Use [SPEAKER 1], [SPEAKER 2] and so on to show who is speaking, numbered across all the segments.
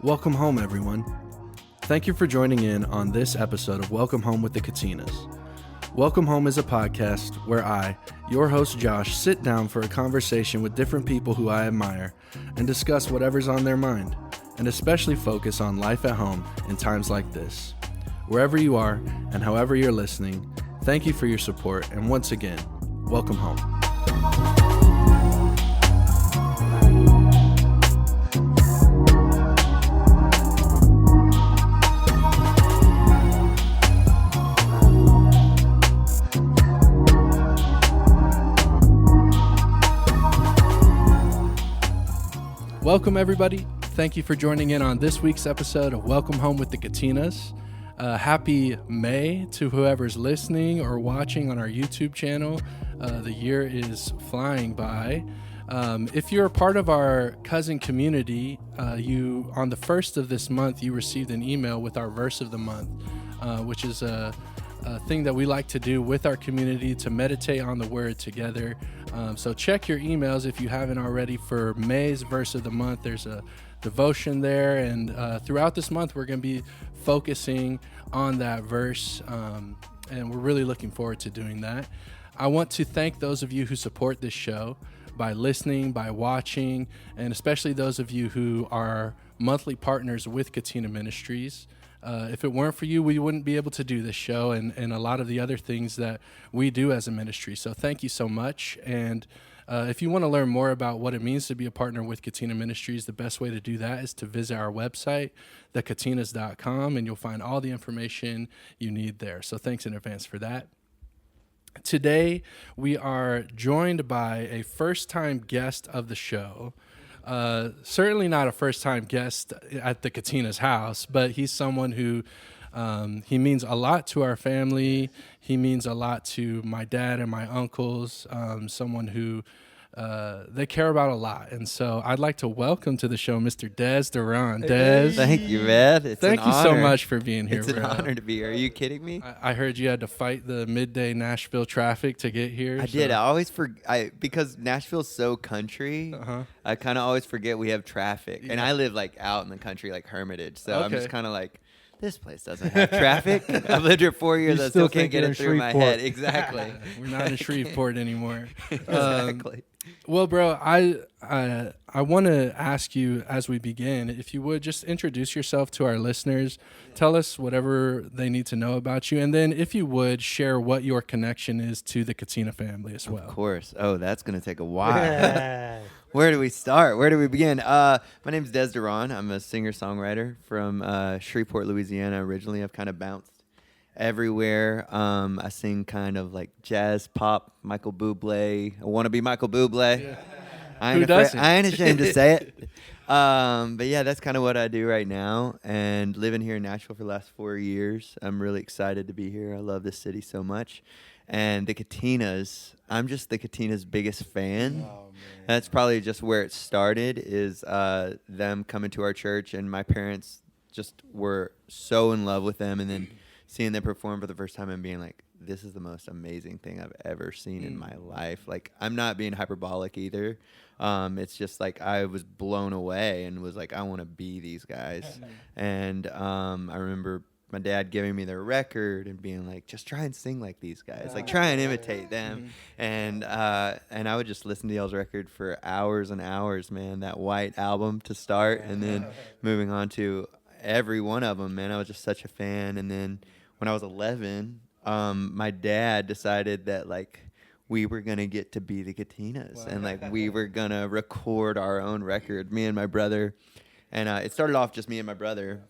[SPEAKER 1] Welcome home, everyone. Thank you for joining in on this episode of Welcome Home with the Katinas. Welcome Home is a podcast where I, your host Josh, sit down for a conversation with different people who I admire and discuss whatever's on their mind, and especially focus on life at home in times like this. Wherever you are and however you're listening, thank you for your support, and once again, welcome home. Welcome, everybody. Thank you for joining in on this week's episode of Welcome Home with the Katinas. Happy May to whoever's listening or watching on our YouTube channel. The year is flying by. If you're a part of our cousin community, you on the 1st of this month, you received an email with our verse of the month, which is a thing that we like to do with our community to meditate on the word together. So check your emails if you haven't already for May's verse of the month. There's a devotion there, and throughout this month we're going to be focusing on that verse, and we're really looking forward to doing that. I want to thank those of you who support this show by listening, by watching, and especially those of you who are monthly partners with Katina Ministries. If it weren't for you, we wouldn't be able to do this show and a lot of the other things that we do as a ministry. So thank you so much. And if you want to learn more about what it means to be a partner with Katina Ministries, the best way to do that is to visit our website, thekatinas.com, and you'll find all the information you need there. So thanks in advance for that. Today, we are joined by a first-time guest of the show. Certainly not a first-time guest at the Katinas house, but he's someone who he means a lot to our family. He means a lot to my dad and my uncles, someone who they care about a lot. And so I'd like to welcome to the show Mr. Dez Duron. Dez.
[SPEAKER 2] Thank you, man.
[SPEAKER 1] Thank you so much for being here,
[SPEAKER 2] It's an honor to be here. Are you kidding me?
[SPEAKER 1] I heard you had to fight the midday Nashville traffic to get here.
[SPEAKER 2] I did. I always forget because Nashville's so country. I kind of always forget we have traffic, and I live like out in the country, like Hermitage. So I'm just kind of like, this place doesn't have traffic. I've lived here 4 years. I still can't get it through my head. Exactly.
[SPEAKER 1] We're not in Shreveport anymore.
[SPEAKER 2] Exactly.
[SPEAKER 1] Well, bro, I want to ask you as we begin, if you would just introduce yourself to our listeners, tell us whatever they need to know about you, and then if you would share what your connection is to the Katina family as well.
[SPEAKER 2] Of course. Oh, that's going to take a while. Where do we start? Where do we begin? My name's Dez Duron. I'm a singer-songwriter from Shreveport, Louisiana. Originally, I've kind of bounced everywhere. I sing kind of like jazz, pop, Michael Bublé. I want to be Michael Bublé. Yeah. I ain't ashamed to say it. But yeah, that's kind of what I do right now. And living here in Nashville for the last 4 years, I'm really excited to be here. I love this city so much. And the Katinas, I'm just the Katinas' biggest fan. Oh, that's probably just where it started, is them coming to our church, and my parents just were so in love with them, and then seeing them perform for the first time and being like, this is the most amazing thing I've ever seen in my life. Like, I'm not being hyperbolic either. It's just like I was blown away and was like, I want to be these guys. And I remember my dad giving me their record and being like, just try and sing like these guys, like try and imitate them. And I would just listen to y'all's record for hours and hours, man, that White album to start, and then moving on to every one of them, man. I was just such a fan. And then when I was 11, my dad decided that like we were going to get to be the Katinas, and like we were going to record our own record, me and my brother. And it started off just me and my brother.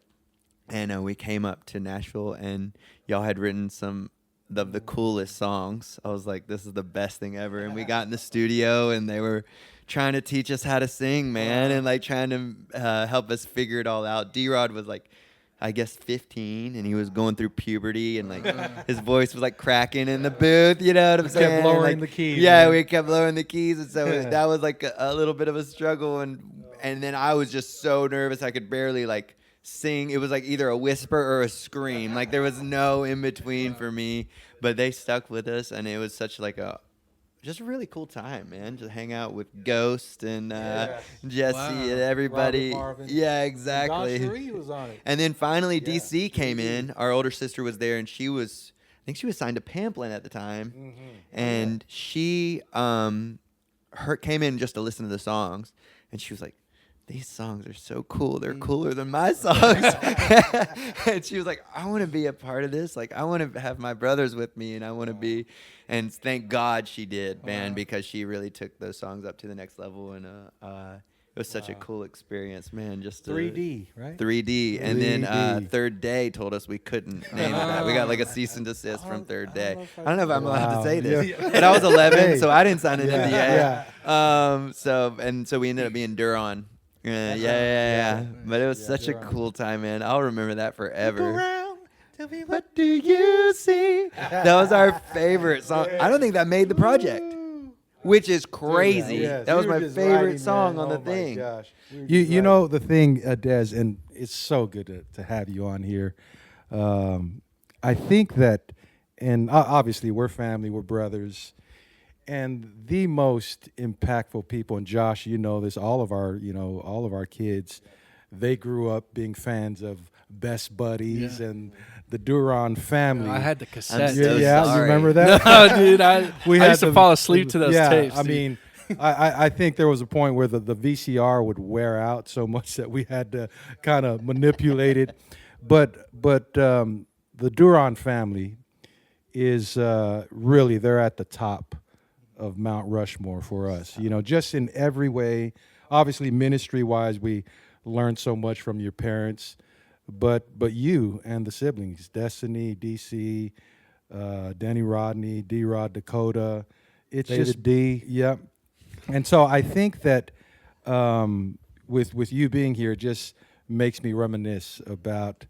[SPEAKER 2] And we came up to Nashville, and y'all had written some of the coolest songs. I was like, this is the best thing ever. And we got in the studio, and they were trying to teach us how to sing, man, and like trying to help us figure it all out. D-Rod was like, I guess 15, and he was going through puberty, and like his voice was like cracking in the booth, you know what I'm saying?
[SPEAKER 1] Kept lowering
[SPEAKER 2] like,
[SPEAKER 1] the keys.
[SPEAKER 2] Yeah, we kept lowering the keys, and so that was like a little bit of a struggle. And then I was just so nervous I could barely like sing. It was like either a whisper or a scream. Like there was no in between for me. But they stuck with us, and it was such like a just a really cool time, man. Just hang out with Ghost and Jesse
[SPEAKER 1] Wow.
[SPEAKER 2] and everybody.
[SPEAKER 3] Robert Marvin.
[SPEAKER 2] Yeah,
[SPEAKER 3] Don
[SPEAKER 2] exactly.
[SPEAKER 3] Cherie was on it.
[SPEAKER 2] And then finally,
[SPEAKER 3] Yeah.
[SPEAKER 2] DC came in. Our older sister was there, and I think she was signed to Pamplin at the time.
[SPEAKER 3] Mm-hmm.
[SPEAKER 2] And she came in just to listen to the songs, and she was like, these songs are so cool. They're cooler than my songs. And she was like, I want to be a part of this. Like, I want to have my brothers with me, and I want to be. And thank God she did, man, because she really took those songs up to the next level. And it was such a cool experience, man. Just
[SPEAKER 3] 3D, right?
[SPEAKER 2] 3D. And then
[SPEAKER 3] 3D.
[SPEAKER 2] Third Day told us we couldn't name it that. We got like a cease and desist from Third Day. I don't know if I'm allowed to say this,
[SPEAKER 3] Yeah.
[SPEAKER 2] but I was 11,
[SPEAKER 3] Hey.
[SPEAKER 2] so I didn't sign an NDA.
[SPEAKER 3] Yeah.
[SPEAKER 2] So we ended up being Duron. Yeah. But it was such a
[SPEAKER 3] Duron.
[SPEAKER 2] cool time, man. I'll remember that forever.
[SPEAKER 3] Around, tell me
[SPEAKER 2] What do you see? That was our favorite song. I don't think that made the project, which is crazy.
[SPEAKER 3] Yes,
[SPEAKER 2] That was
[SPEAKER 3] we were
[SPEAKER 2] my
[SPEAKER 3] just
[SPEAKER 2] favorite
[SPEAKER 3] writing,
[SPEAKER 2] song
[SPEAKER 3] man.
[SPEAKER 2] on the
[SPEAKER 3] Oh my
[SPEAKER 2] thing.
[SPEAKER 3] gosh. We were
[SPEAKER 4] You
[SPEAKER 3] just
[SPEAKER 4] you know the thing, Dez, and it's so good to have you on here. I think that, and obviously we're family, we're brothers, and the most impactful people. And Josh, you know this. All of our kids, they grew up being fans of Best Buddies and the Duron family.
[SPEAKER 1] I had the cassette.
[SPEAKER 2] I'm so
[SPEAKER 4] yeah,
[SPEAKER 2] sorry.
[SPEAKER 4] you remember that?
[SPEAKER 1] No, dude, I
[SPEAKER 4] had
[SPEAKER 1] used to fall asleep to those tapes.
[SPEAKER 4] I
[SPEAKER 1] dude.
[SPEAKER 4] mean, I think there was a point where the VCR would wear out so much that we had to kind of manipulate it. But the Duron family is really, they're at the top of Mount Rushmore for us. You know, just in every way. Obviously, ministry-wise, we learned so much from your parents. But you and the siblings, Destiny, DC, Danny Rodney, D-Rod, Dakota, it's
[SPEAKER 3] David.
[SPEAKER 4] just D. Yep. And so I think that with you being here, it just makes me reminisce about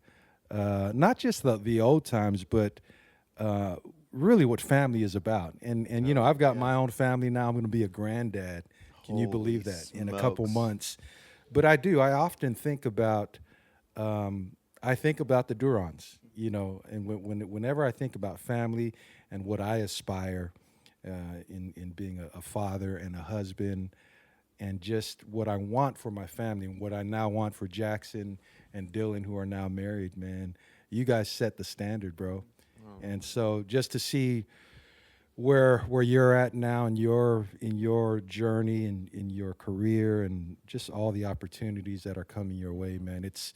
[SPEAKER 4] not just the old times, but really what family is about. And you know, I've got my own family now. I'm going to be a granddad. Can you believe
[SPEAKER 2] Holy
[SPEAKER 4] that? In a couple
[SPEAKER 2] smokes.
[SPEAKER 4] months. But I do. I often think about the Durons, you know, and whenever I think about family and what I aspire in being a father and a husband, and just what I want for my family and what I now want for Jackson and Dylan, who are now married, man, you guys set the standard, bro. And so just to see where you're at now in your journey and in your career and just all the opportunities that are coming your way, man, it's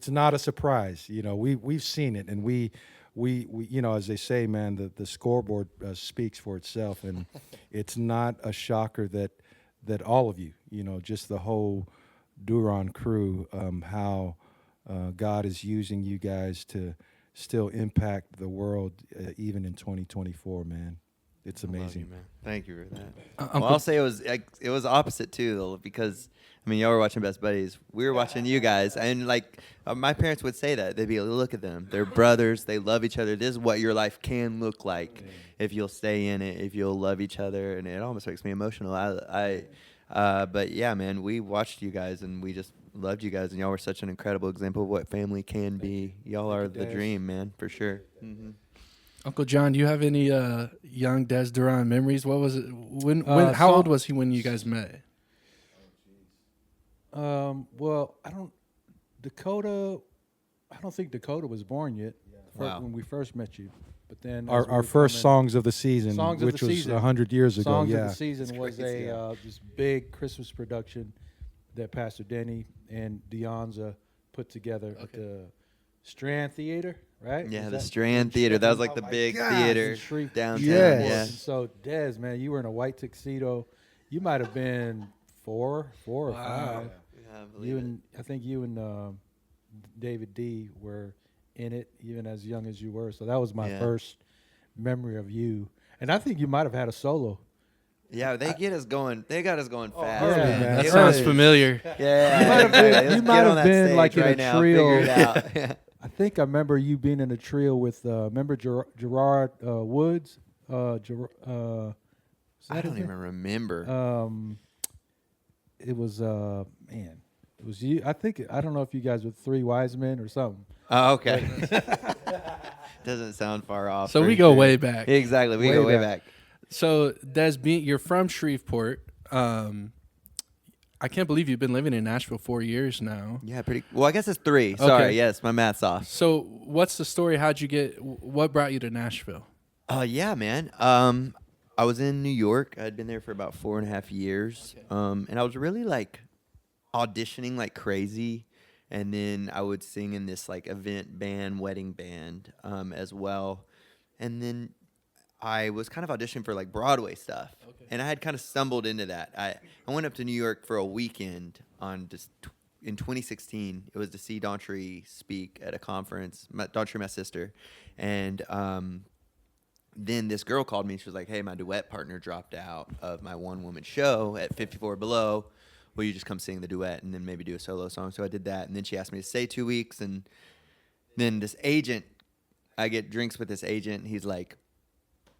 [SPEAKER 4] not a surprise. You know, we've seen it, and we you know, as they say, man, the scoreboard speaks for itself, and it's not a shocker that all of you, you know, just the whole Duron crew, how God is using you guys to still impact the world even in 2024, man. It's
[SPEAKER 2] I love
[SPEAKER 4] amazing.
[SPEAKER 2] you, man. Thank you for that.
[SPEAKER 1] Uncle-
[SPEAKER 2] Well, I'll say it was opposite too, though, because I mean, y'all were watching Best Buddies. We were watching you guys, and like my parents would say that they'd be like, "Look at them. They're brothers. They love each other. This is what your life can look like if you'll stay in it, if you'll love each other." And it almost makes me emotional. But yeah, man, we watched you guys, and we just loved you guys, and y'all were such an incredible example of what family can be. Y'all are the
[SPEAKER 3] Dez.
[SPEAKER 2] dream, man, for sure. Mm-hmm.
[SPEAKER 1] Uncle John, do you have any young Dez Duron memories? What was it? How old was he when you guys met?
[SPEAKER 3] Well, I don't think Dakota was born yet.
[SPEAKER 2] Wow.
[SPEAKER 3] When we first met you, but then
[SPEAKER 4] Our
[SPEAKER 3] as we were
[SPEAKER 4] first
[SPEAKER 3] coming-
[SPEAKER 4] songs of the season,
[SPEAKER 3] Songs of
[SPEAKER 4] which
[SPEAKER 3] the
[SPEAKER 4] was
[SPEAKER 3] season.
[SPEAKER 4] 100 years ago.
[SPEAKER 3] Songs
[SPEAKER 4] Yeah.
[SPEAKER 3] of the Season was
[SPEAKER 2] crazy.
[SPEAKER 3] this big Christmas production that Pastor Denny and Deonza put together at the Strand Theater, right?
[SPEAKER 2] Yeah,
[SPEAKER 3] Was
[SPEAKER 2] the
[SPEAKER 3] that-
[SPEAKER 2] Strand Theater. That was like
[SPEAKER 4] Oh
[SPEAKER 2] the
[SPEAKER 4] my
[SPEAKER 2] big
[SPEAKER 4] God.
[SPEAKER 2] theater
[SPEAKER 3] in Shreve-
[SPEAKER 2] downtown.
[SPEAKER 4] Yes.
[SPEAKER 2] Yeah.
[SPEAKER 3] So Dez, man, you were in a white tuxedo. You might have been four or five.
[SPEAKER 2] Yeah, I believe it.
[SPEAKER 3] I think you and David D were in it, even as young as you were. So that was my
[SPEAKER 2] Yeah.
[SPEAKER 3] first memory of you. And I think you might have had a solo.
[SPEAKER 2] Yeah, they get us going. They got us going fast.
[SPEAKER 3] early,
[SPEAKER 2] man.
[SPEAKER 3] man.
[SPEAKER 1] That
[SPEAKER 2] It
[SPEAKER 1] sounds
[SPEAKER 2] was-
[SPEAKER 1] familiar.
[SPEAKER 2] Yeah,
[SPEAKER 3] You might have been-
[SPEAKER 2] exactly.
[SPEAKER 3] you
[SPEAKER 2] Let's
[SPEAKER 3] might
[SPEAKER 2] get
[SPEAKER 3] have
[SPEAKER 2] on that
[SPEAKER 3] been,
[SPEAKER 2] stage
[SPEAKER 3] like, in a
[SPEAKER 2] right now,
[SPEAKER 3] trio.
[SPEAKER 2] figure it out. Yeah.
[SPEAKER 3] I think I remember you being in a trio with remember Gerard Woods. Was that
[SPEAKER 2] I
[SPEAKER 3] his
[SPEAKER 2] don't
[SPEAKER 3] name?
[SPEAKER 2] even remember.
[SPEAKER 3] It was man. It was you. I don't know if you guys were Three Wise Men or something.
[SPEAKER 2] Oh, okay. Doesn't sound far off.
[SPEAKER 1] So
[SPEAKER 2] for
[SPEAKER 1] we go
[SPEAKER 2] sure.
[SPEAKER 1] way back.
[SPEAKER 2] Exactly, we
[SPEAKER 3] Way
[SPEAKER 2] go way
[SPEAKER 3] back.
[SPEAKER 2] back.
[SPEAKER 1] So, Des, you're from Shreveport. I can't believe you've been living in Nashville 4 years now.
[SPEAKER 2] Yeah, pretty. Well, I guess it's 3. Sorry, yes, my math's off.
[SPEAKER 1] So, what's the story? What brought you to Nashville?
[SPEAKER 2] Yeah, man. I was in New York. I'd been there for about 4.5 years. And I was really like auditioning like crazy. And then I would sing in this like event band, wedding band, as well. And then I was kind of auditioning for like Broadway stuff. Okay. And I had kind of stumbled into that. I went up to New York for a weekend in 2016. It was to see Daughtry speak at a conference. Daughtry, my sister. And then this girl called me. She was like, hey, my duet partner dropped out of my one-woman show at 54 Below. Will you just come sing the duet and then maybe do a solo song? So I did that. And then she asked me to stay 2 weeks. And then this agent, I get drinks with this agent. And he's like,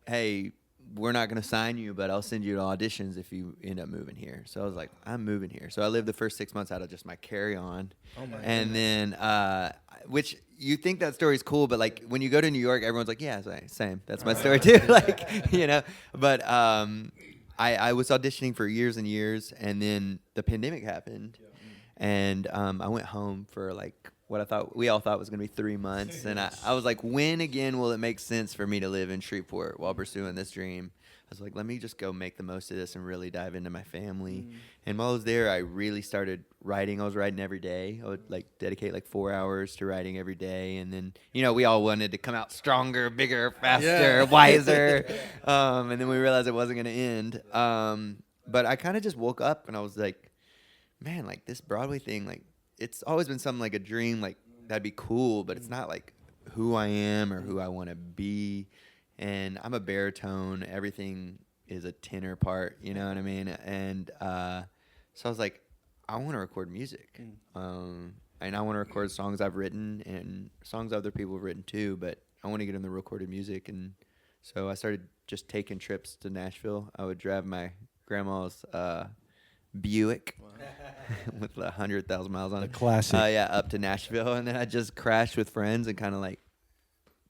[SPEAKER 2] hey, we're not going to sign you, but I'll send you to auditions if you end up moving here. So I was like, I'm moving here. So I lived the first 6 months out of just my carry-on. Oh my and goodness. Then, which you think that story's cool, but like when you go to New York, everyone's like, yeah, same. That's my story too. Like, you know, but I was auditioning for years and years, and then the pandemic happened, and I went home for like what we all thought was going to be 3 months. And I was like, when again will it make sense for me to live in Shreveport while pursuing this dream? I was like, let me just go make the most of this and really dive into my family. And while I was there, I really started writing. I was writing every day. I would like dedicate like 4 hours to writing every day. And then, you know, we all wanted to come out stronger, bigger, faster, wiser. And then we realized it wasn't going to end. But I kind of just woke up and I was like, man, like this Broadway thing, like, it's always been something like a dream, like that'd be cool, but it's not like who I am or who I want to be. And I'm a baritone. Everything is a tenor part, you know what I mean? And so I was like, I want to record music. And I want to record songs I've written and songs other people have written too, but I want to get in the recorded music. And so I started just taking trips to Nashville. I would drive my grandma's Buick with 100,000 miles on it.
[SPEAKER 4] Classic.
[SPEAKER 2] Up to Nashville, and then I just crash with friends and kind of like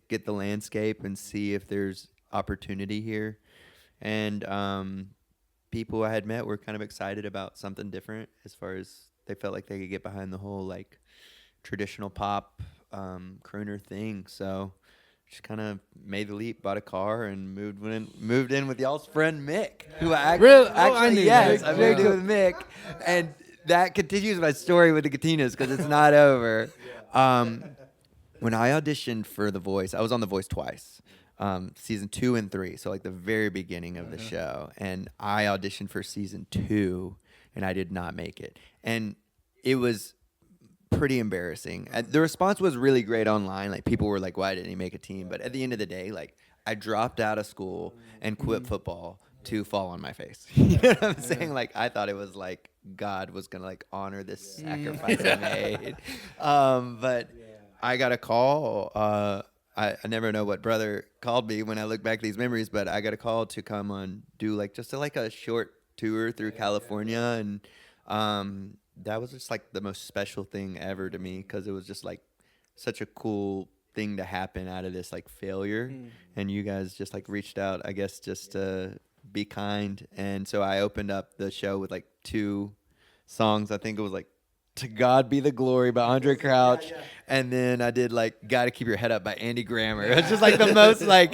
[SPEAKER 2] get the landscape and see if there's opportunity here. And people I had met were kind of excited about something different, as far as they felt like they could get behind the whole like traditional pop crooner thing. So just kind of made the leap, bought a car, and moved in with y'all's friend Mick, who I
[SPEAKER 1] really?
[SPEAKER 2] I moved in with Mick, and that continues my story with the Katinas because it's not over. When I auditioned for The Voice, I was on The Voice twice, season 2 and 3, so like the very beginning of the show, and I auditioned for season 2, and I did not make it, and it was pretty embarrassing. The response was really great online. Like people were like, why didn't he make a team? But at the end of the day, like I dropped out of school and quit football to fall on my face. You know what I'm saying? Like I thought it was like God was gonna like honor this sacrifice I made. But I got a call. I never know what brother called me when I look back at these memories, but I got a call to come on do like just a short tour through California, and that was just like the most special thing ever to me, because it was just like such a cool thing to happen out of this like failure. And you guys just like reached out, I guess, just to be kind. And so I opened up the show with like 2 songs. I think it was like To God Be the Glory by Andre Crouch. And then I did like Gotta Keep Your Head Up by Andy Grammer. It's just like the most like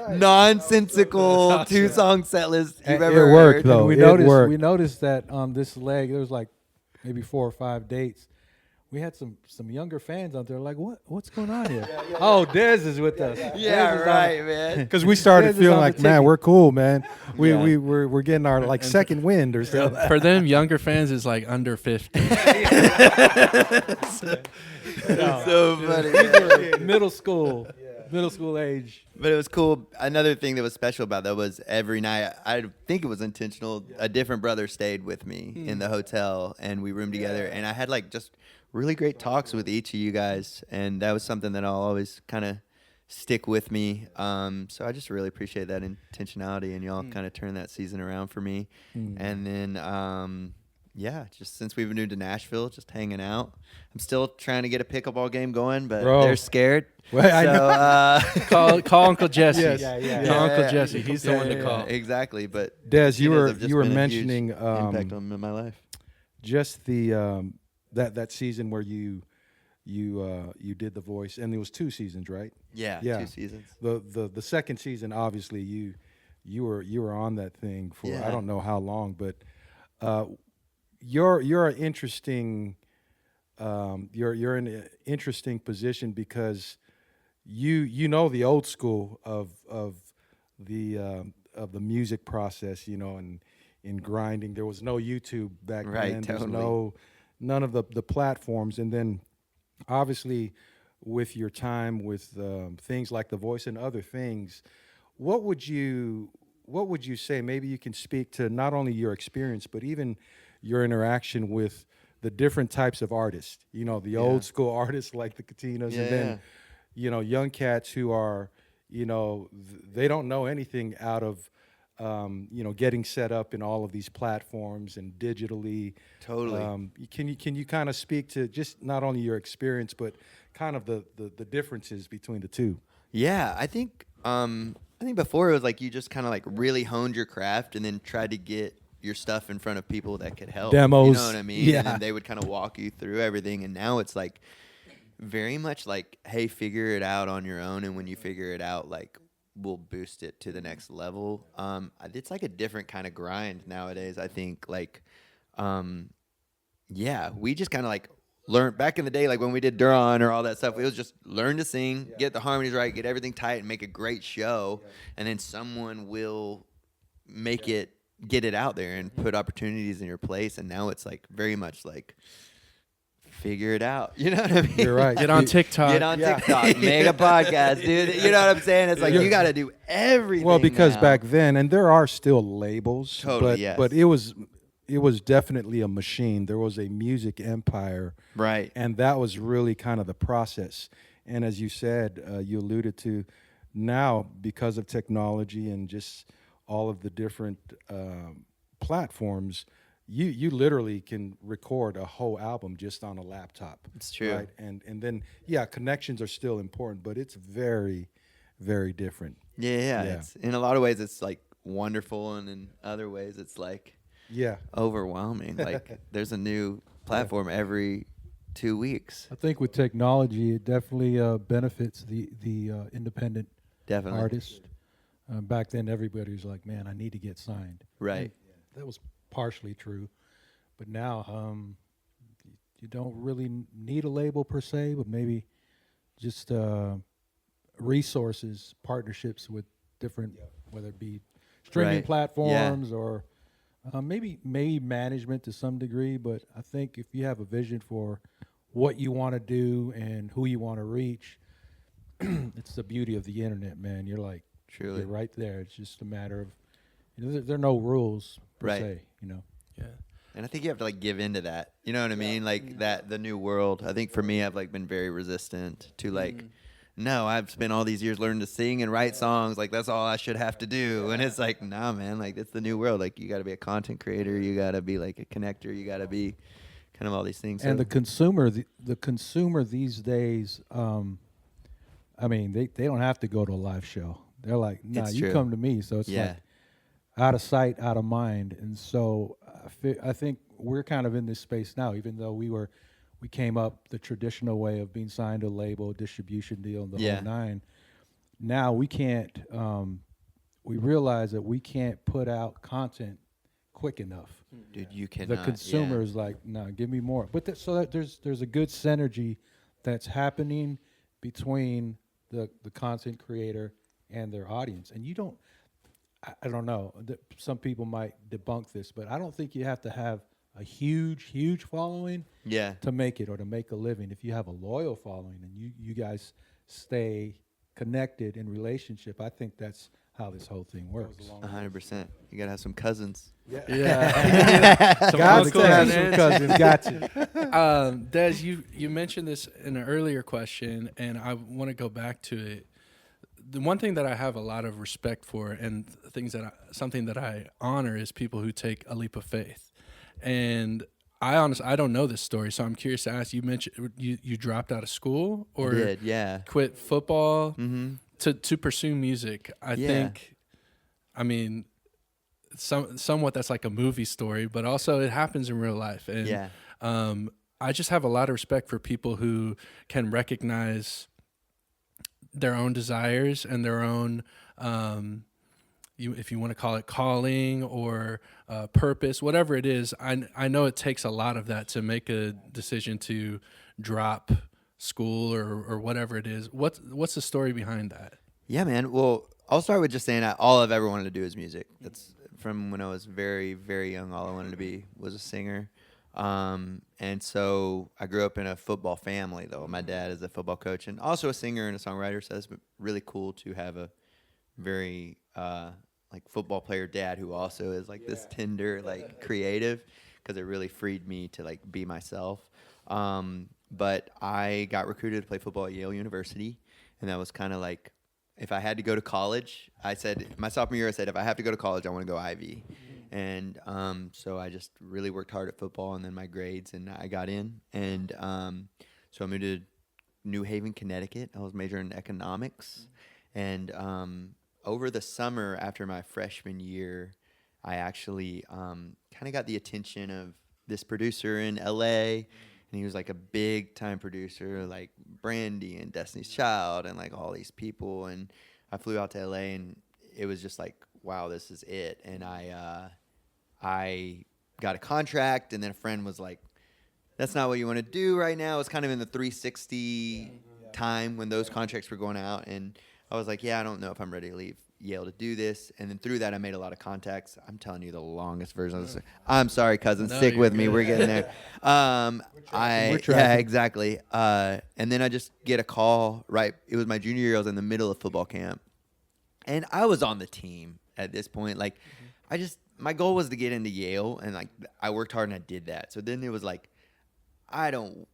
[SPEAKER 2] nonsensical 2-song set list you've ever heard.
[SPEAKER 4] It worked though.
[SPEAKER 3] We noticed that this leg, there was like maybe 4 or 5 dates. We had some younger fans out there like, what's going on here? Oh, Dez is with us.
[SPEAKER 2] Yeah, right, man.
[SPEAKER 4] Because we started feeling like, man, we're cool, man. We're getting our like second wind or something.
[SPEAKER 1] For them, younger fans is like under 50.
[SPEAKER 2] So funny.
[SPEAKER 3] Middle school age.
[SPEAKER 2] But it was cool. Another thing that was special about that was every night, I think it was intentional, a different brother stayed with me in the hotel, and we roomed together. And I had like just really great talks with each of you guys, and that was something that I'll always kind of stick with me. So I just really appreciate that intentionality, and y'all kind of turned that season around for me. And then Yeah, just since we've moved to Nashville, just hanging out. I'm still trying to get a pickleball game going, but
[SPEAKER 3] Bro.
[SPEAKER 2] they're scared.
[SPEAKER 3] Well, I know.
[SPEAKER 1] Call Uncle Jesse.
[SPEAKER 3] Yes.
[SPEAKER 1] Call Uncle Jesse. He's the one to call.
[SPEAKER 2] Exactly, but
[SPEAKER 4] Dez, you
[SPEAKER 2] Katinas
[SPEAKER 4] were
[SPEAKER 2] have just
[SPEAKER 4] you were
[SPEAKER 2] been a huge
[SPEAKER 4] mentioning
[SPEAKER 2] impact on my life.
[SPEAKER 4] just the that season where you did The Voice, and it was 2 seasons, right?
[SPEAKER 2] Yeah,
[SPEAKER 4] Yeah.
[SPEAKER 2] 2 seasons.
[SPEAKER 4] The second season, obviously, you were on that thing for
[SPEAKER 2] Yeah.
[SPEAKER 4] I don't know how long, but you're an interesting you're in an interesting position because you know the old school of the music process, and in grinding. There was no YouTube back
[SPEAKER 2] Right,
[SPEAKER 4] then. There's
[SPEAKER 2] totally.
[SPEAKER 4] none of the platforms, and then obviously with your time with things like The Voice and other things, what would you say? Maybe you can speak to not only your experience, but even your interaction with the different types of artists. The old school artists like the Katinas, and then young cats who are they don't know anything out of getting set up in all of these platforms and digitally.
[SPEAKER 2] Totally.
[SPEAKER 4] Can you kind of speak to just not only your experience, but kind of the differences between the two?
[SPEAKER 2] Yeah, I think before it was like you just kind of like really honed your craft and then tried to get your stuff in front of people that could help.
[SPEAKER 4] Demos.
[SPEAKER 2] You know what I mean?
[SPEAKER 4] Yeah.
[SPEAKER 2] And then they would kind of walk you through everything. And now it's like very much like, hey, figure it out on your own. And when you figure it out, like we'll boost it to the next level. It's like a different kind of grind nowadays. I think like, we just kind of like learned back in the day, like when we did Duron or all that stuff, it was just learn to sing, get the harmonies right, get everything tight, and make a great show. And then someone will get it out there and put opportunities in your place. And now it's like very much like figure it out. You know what I mean?
[SPEAKER 4] You're right.
[SPEAKER 1] Get on TikTok.
[SPEAKER 2] Get on TikTok, make a podcast, dude. You know what I'm saying? It's like you got to do everything.
[SPEAKER 4] Well, because
[SPEAKER 2] now.
[SPEAKER 4] back then, and there are still labels,
[SPEAKER 2] Totally,
[SPEAKER 4] but
[SPEAKER 2] yes.
[SPEAKER 4] but it was definitely a machine. There was a music empire,
[SPEAKER 2] Right.
[SPEAKER 4] and that was really kind of the process. And as you said, you alluded to, now because of technology and just all of the different platforms, you literally can record a whole album just on a laptop.
[SPEAKER 2] It's true.
[SPEAKER 4] Right? And then connections are still important, but it's very, very different.
[SPEAKER 2] Yeah.
[SPEAKER 4] Yeah.
[SPEAKER 2] It's, in a lot of ways, it's like wonderful, and in other ways, it's like
[SPEAKER 4] Yeah.
[SPEAKER 2] overwhelming. Like there's a new platform every 2 weeks.
[SPEAKER 3] I think with technology, it definitely benefits the independent
[SPEAKER 2] Definitely.
[SPEAKER 3] artist. Back then, everybody was like, "Man, I need to get signed."
[SPEAKER 2] Right.
[SPEAKER 3] That was partially true, but now you don't really need a label per se, but maybe just resources, partnerships with different, whether it be streaming
[SPEAKER 2] Right.
[SPEAKER 3] platforms or maybe management to some degree. But I think if you have a vision for what you want to do and who you want to reach, it's the beauty of the internet, man. You're like,
[SPEAKER 2] Truly.
[SPEAKER 3] you're right there. It's just a matter of, there are no rules per
[SPEAKER 2] Right.
[SPEAKER 3] se,
[SPEAKER 1] Yeah.
[SPEAKER 2] And I think you have to like give into that. You know what I mean? Like that, the new world. I think for me, I've like been very resistant to like, no, I've spent all these years learning to sing and write songs. Like that's all I should have to do. And it's like, nah, man, like it's the new world. Like you got to be a content creator. You got to be like a connector. You got to be kind of all these things.
[SPEAKER 3] And
[SPEAKER 2] So-
[SPEAKER 3] the consumer these days, I mean, they don't have to go to a live show. They're like, nah,
[SPEAKER 2] It's
[SPEAKER 3] you
[SPEAKER 2] true.
[SPEAKER 3] come to me. So it's
[SPEAKER 2] Yeah.
[SPEAKER 3] like out of sight, out of mind. And so I think we're kind of in this space now, even though we came up the traditional way of being signed to a label, distribution deal, and the
[SPEAKER 2] Yeah.
[SPEAKER 3] whole nine. Now we can't. We realize that we can't put out content quick enough.
[SPEAKER 2] dude, you cannot.
[SPEAKER 3] The consumer
[SPEAKER 2] yeah.
[SPEAKER 3] is like, no, give me more. But there's a good synergy that's happening between the content creator and their audience. And you don't, I don't know, some people might debunk this, but I don't think you have to have a huge following
[SPEAKER 2] Yeah.
[SPEAKER 3] to make it or to make a living. If you have a loyal following and you guys stay connected in relationship, I think that's how this whole thing works.
[SPEAKER 2] 100%. You got to have some cousins.
[SPEAKER 1] Yeah. Some
[SPEAKER 3] Got
[SPEAKER 1] uncles
[SPEAKER 3] to have
[SPEAKER 1] and
[SPEAKER 3] some
[SPEAKER 1] aunts.
[SPEAKER 3] cousins. Got you.
[SPEAKER 1] Dez, you mentioned this in an earlier question, and I want to go back to it. The one thing that I have a lot of respect for, and something that I honor, is people who take a leap of faith. And I don't know this story, so I'm curious to ask. You mentioned you dropped out of school or
[SPEAKER 2] I did, yeah.
[SPEAKER 1] quit football
[SPEAKER 2] Mm-hmm.
[SPEAKER 1] to pursue music. I think, I mean, somewhat that's like a movie story, but also it happens in real life. And I just have a lot of respect for people who can recognize their own desires and their own, if you want to call it calling or purpose, whatever it is. I know it takes a lot of that to make a decision to drop school or whatever it is. What's the story behind that?
[SPEAKER 2] Yeah, man. Well, I'll start with just saying that all I've ever wanted to do is music. That's from when I was very, very young. All I wanted to be was a singer. And so I grew up in a football family, though. My dad is a football coach and also a singer and a songwriter. So it's really cool to have a very like football player dad who also is like this tender, like creative, because it really freed me to like be myself. But I got recruited to play football at Yale University, and that was kind of like, if I had to go to college, I said my sophomore year, I said if I have to go to college, I want to go Ivy. And so I just really worked hard at football and then my grades, and I got in. And so I moved to New Haven, Connecticut. I was majoring in economics. And over the summer after my freshman year, I actually kind of got the attention of this producer in L.A., and he was like a big time producer, like Brandy and Destiny's Child and like all these people. And I flew out to LA, and it was just like, wow, this is it. And I got a contract, and then a friend was like, that's not what you want to do right now. It was kind of in the 360 time when those contracts were going out. And I was like, yeah, I don't know if I'm ready to leave Yale to do this. And then through that, I made a lot of contacts. I'm telling you the longest version of this. I'm sorry, cousin.
[SPEAKER 1] No,
[SPEAKER 2] Stick with me.
[SPEAKER 1] good.
[SPEAKER 2] We're getting there. Yeah, exactly. And then I just get a call, right? It was my junior year. I was in the middle of football camp. And I was on the team at this point. Like, my goal was to get into Yale. And, like, I worked hard and I did that. So then it was like, I don't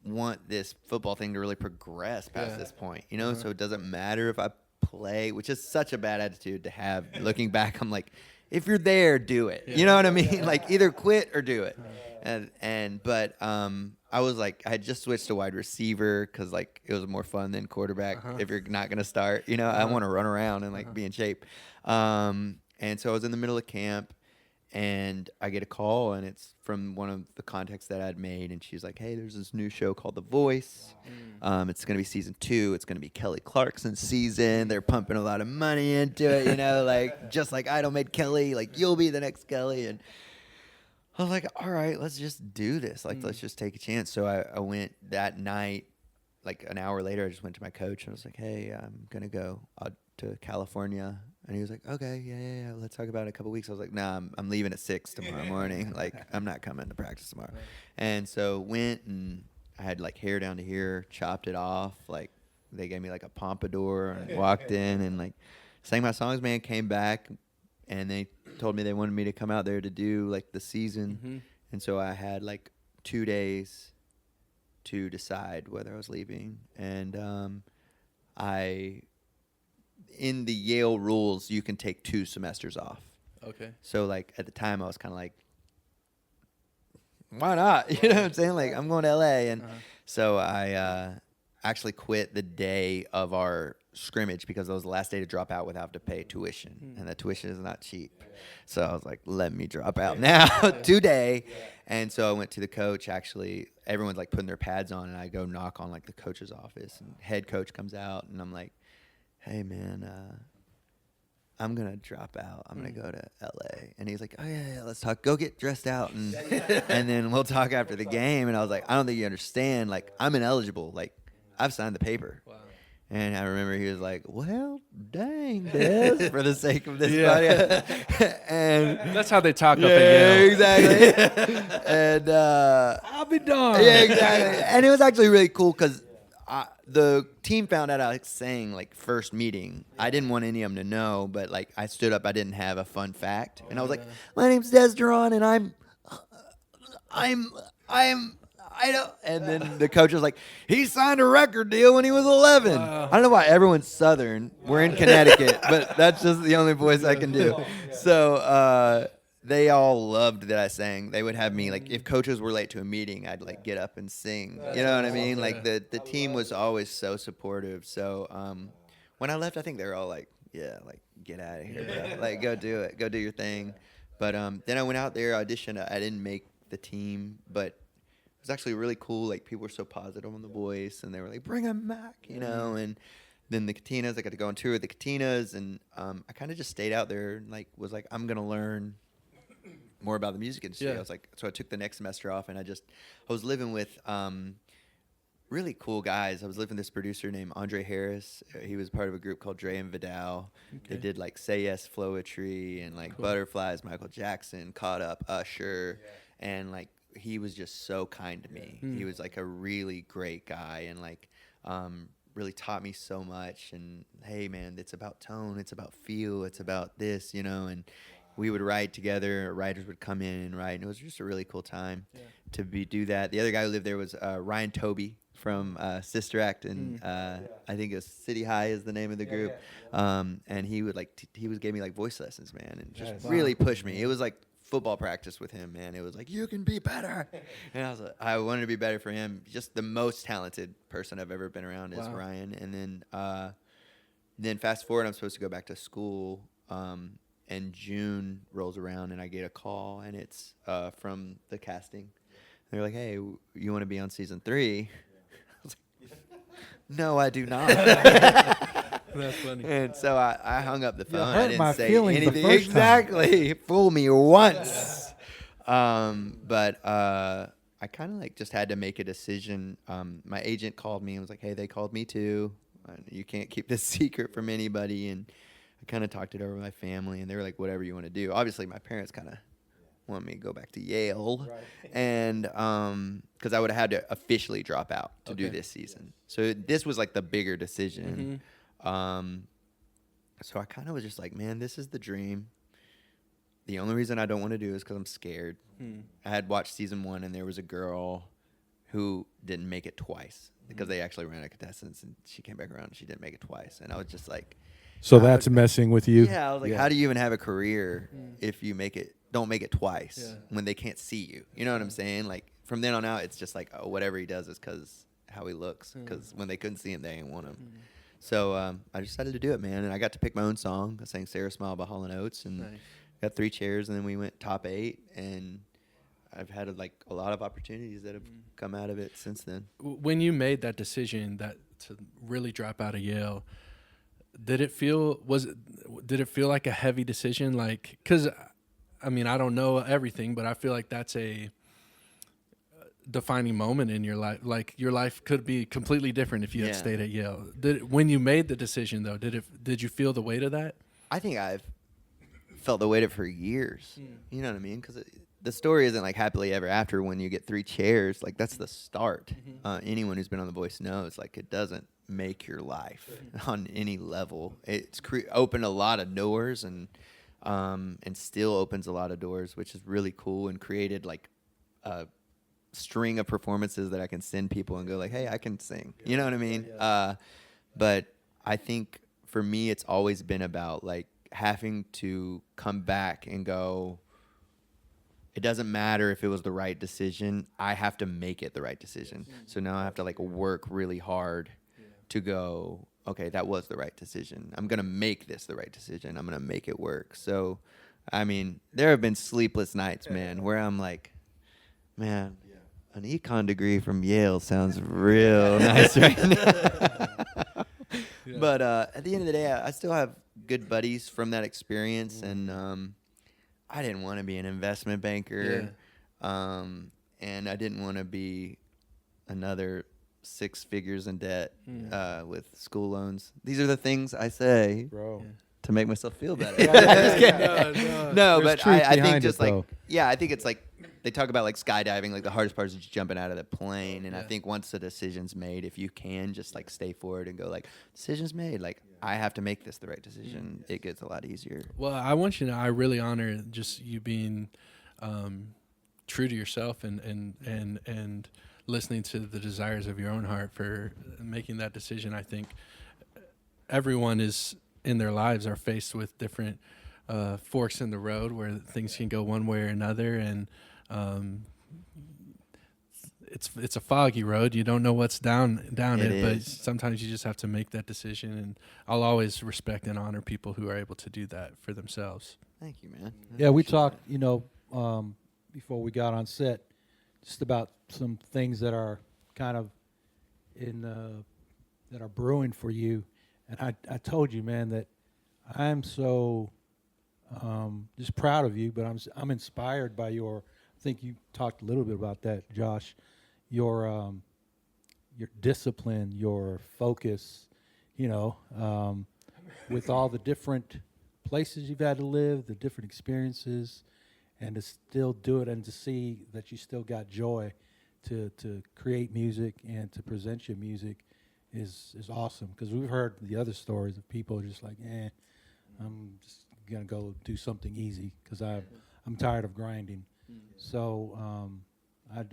[SPEAKER 2] want this football thing to really progress past this point, you know? So it doesn't matter if I play, which is such a bad attitude to have. Looking back, I'm like, if you're there, do it. You know what I mean? Like, either quit or do it. But I was like, I had just switched to wide receiver because like it was more fun than quarterback. If you're not gonna start, you know, I want to run around and like be in shape. And so I was in the middle of camp, and I get a call, and it's from one of the contacts that I'd made, and she's like, hey, there's this new show called The Voice. It's going to be season 2. It's going to be Kelly Clarkson's season. They're pumping a lot of money into it, you know, like just like Idol made Kelly, like you'll be the next Kelly. And I was like, all right, let's just do this. Like, let's just take a chance. So I went that night, like an hour later, I just went to my coach, and I was like, hey, I'm going to go to California. And he was like, okay, yeah, let's talk about it in a couple weeks. I was like, nah, I'm leaving at 6 tomorrow morning. Like, I'm not coming to practice tomorrow. And so went, and I had like hair down to here, chopped it off. Like, they gave me like a pompadour, and walked in and like sang my songs, man, came back, and they told me they wanted me to come out there to do like the season. And so I had like 2 days to decide whether I was leaving. And in the Yale rules, you can take 2 semesters off.
[SPEAKER 1] Okay.
[SPEAKER 2] So, like, at the time, I was kind of like, why not? You know what I'm saying? Like, I'm going to L.A. And so I actually quit the day of our scrimmage because it was the last day to drop out without to pay tuition. And that tuition is not cheap. So I was like, let me drop out now today. And so I went to the coach. Actually, everyone's, like, putting their pads on, and I go knock on, like, the coach's office. And head coach comes out, and I'm like, hey, man, I'm going to drop out. I'm going to go to L.A. And he's like, oh, yeah, let's talk. Go get dressed out, and then we'll talk after the game. And I was like, I don't think you understand. Like, I'm ineligible. Like, I've signed the paper. Wow. And I remember he was like, well, dang, Dez, for the sake of this body. And
[SPEAKER 1] that's how they talk up at Yale.
[SPEAKER 2] Exactly. And
[SPEAKER 3] I'll be darned.
[SPEAKER 2] Yeah, exactly. And it was actually really cool because the team found out I was saying, like, first meeting. I didn't want any of them to know, but, like, I stood up. I didn't have a fun fact. And I was like, my name's Dez Duron, and I don't. And then the coach was like, he signed a record deal when he was 11. I don't know why everyone's Southern. We're in Connecticut, but that's just the only voice I can do. So they all loved that I sang. They would have me, like, if coaches were late to a meeting, I'd, like, get up and sing. You know what I mean? Like, the team was always so supportive. So when I left, I think they were all like, yeah, like, get out of here, bro. Like, go do it. Go do your thing. But then I went out there, auditioned. I didn't make the team, but it was actually really cool. Like, people were so positive on The Voice, and they were like, bring him back, you know? And then the Katinas, I got to go on tour with the Katinas, and I kind of just stayed out there and, like, was like, I'm going to learn more about the music industry.
[SPEAKER 1] Yeah.
[SPEAKER 2] I was like, so I took the next semester off, and I was living with really cool guys. I was living with this producer named Andre Harris. He was part of a group called Dre and Vidal. They did like Say Yes Flowetry and like Butterflies, Michael Jackson, Caught Up, Usher, and like he was just so kind to me. He was like a really great guy, and like really taught me so much. And hey, man, it's about tone, it's about feel, it's about this, you know. And we would write together. Writers would come in and write, and it was just a really cool time to do that. The other guy who lived there was Ryan Toby from Sister Act, and I think it was City High is the name of the group. And he would like gave me like voice lessons, man, and just really pushed me. It was like football practice with him, man. It was like, you can be better, and I was like, I wanted to be better for him. Just the most talented person I've ever been around is Ryan. And then fast forward, I'm supposed to go back to school. And June rolls around, and I get a call, and it's from the casting. They're like, hey, you want to be on season 3? I was like, no, I do not.
[SPEAKER 1] That's funny.
[SPEAKER 2] And so I hung up the phone.
[SPEAKER 3] hurt
[SPEAKER 2] I didn't
[SPEAKER 3] my
[SPEAKER 2] say
[SPEAKER 3] feelings the
[SPEAKER 2] anything.
[SPEAKER 3] first time.
[SPEAKER 2] Exactly. Fool me once. But I kind of like just had to make a decision. My agent called me and was like, hey, they called me too. You can't keep this secret from anybody. And I kind of talked it over with my family, and they were like, whatever you want to do. Obviously, my parents kind of want me to go back to Yale, and because I would have had to officially drop out to do this season. So this was like the bigger decision. So I kind of was just like, man, this is the dream. The only reason I don't want to do it is because I'm scared. I had watched season 1, and there was a girl who didn't make it twice because they actually ran out of contestants, and she came back around and she didn't make it twice. And I was just like,
[SPEAKER 4] So that's messing with you.
[SPEAKER 2] yeah, I was like, how do you even have a career if you don't make it twice when they can't see you? You know what I'm saying? Like from then on out, it's just like, oh, whatever he does is because how he looks. Because when they couldn't see him, they didn't want him. So I decided to do it, man. And I got to pick my own song. I sang "Sarah Smile" by Hall & Oates, and got 3 chairs. And then we went top 8, and I've had like a lot of opportunities that have come out of it since then.
[SPEAKER 1] When you made that decision to really drop out of Yale, did it feel like a heavy decision? Like, because I mean, I don't know everything, but I feel like that's a defining moment in your life. Like your life could be completely different if you had stayed at Yale. When you made the decision though, did you feel the weight of that?
[SPEAKER 2] I think I've felt the weight of it for years. You know what I mean? Because the story isn't like happily ever after when you get 3 chairs. Like that's the start. Anyone who's been on The Voice knows like it doesn't make your life on any level. It's opened a lot of doors, and still opens a lot of doors, which is really cool, and created like a string of performances that I can send people and go like, hey, I can sing. You know what I mean? But I think for me, it's always been about like having to come back and go, it doesn't matter if it was the right decision. I have to make it the right decision. So now I have to like work really hard to go, okay, that was the right decision. I'm going to make this the right decision. I'm going to make it work. So, I mean, there have been sleepless nights, man, where I'm like, man, an econ degree from Yale sounds real nice right now. But at the end of the day, I still have good buddies from that experience, and I didn't want to be an investment banker, and I didn't want to be another 6 figures in debt with school loans. These are the things I say to make myself feel better. No, but I think just like, I think it's like they talk about like skydiving, like the hardest part is just jumping out of the plane. And I think once the decision's made, if you can just like stay forward and go like, decision's made, like I have to make this the right decision, it gets a lot easier.
[SPEAKER 1] Well, I want you to know, I really honor just you being true to yourself and listening to the desires of your own heart for making that decision. I think everyone is in their lives are faced with different forks in the road where things can go one way or another, and it's a foggy road. You don't know what's down it, but sometimes you just have to make that decision. And I'll always respect and honor people who are able to do that for themselves.
[SPEAKER 2] Thank you, man.
[SPEAKER 3] Yeah, we talked, before we got on set, just about some things that are kind of that are brewing for you. And I told you, man, that I'm so just proud of you, but I'm inspired by I think you talked a little bit about that, Josh, your discipline, your focus, with all the different places you've had to live, the different experiences, and to still do it and to see that you still got joy to create music and to present your music is awesome. Because we've heard the other stories of people just like, I'm just gonna go do something easy because I'm tired of grinding. So I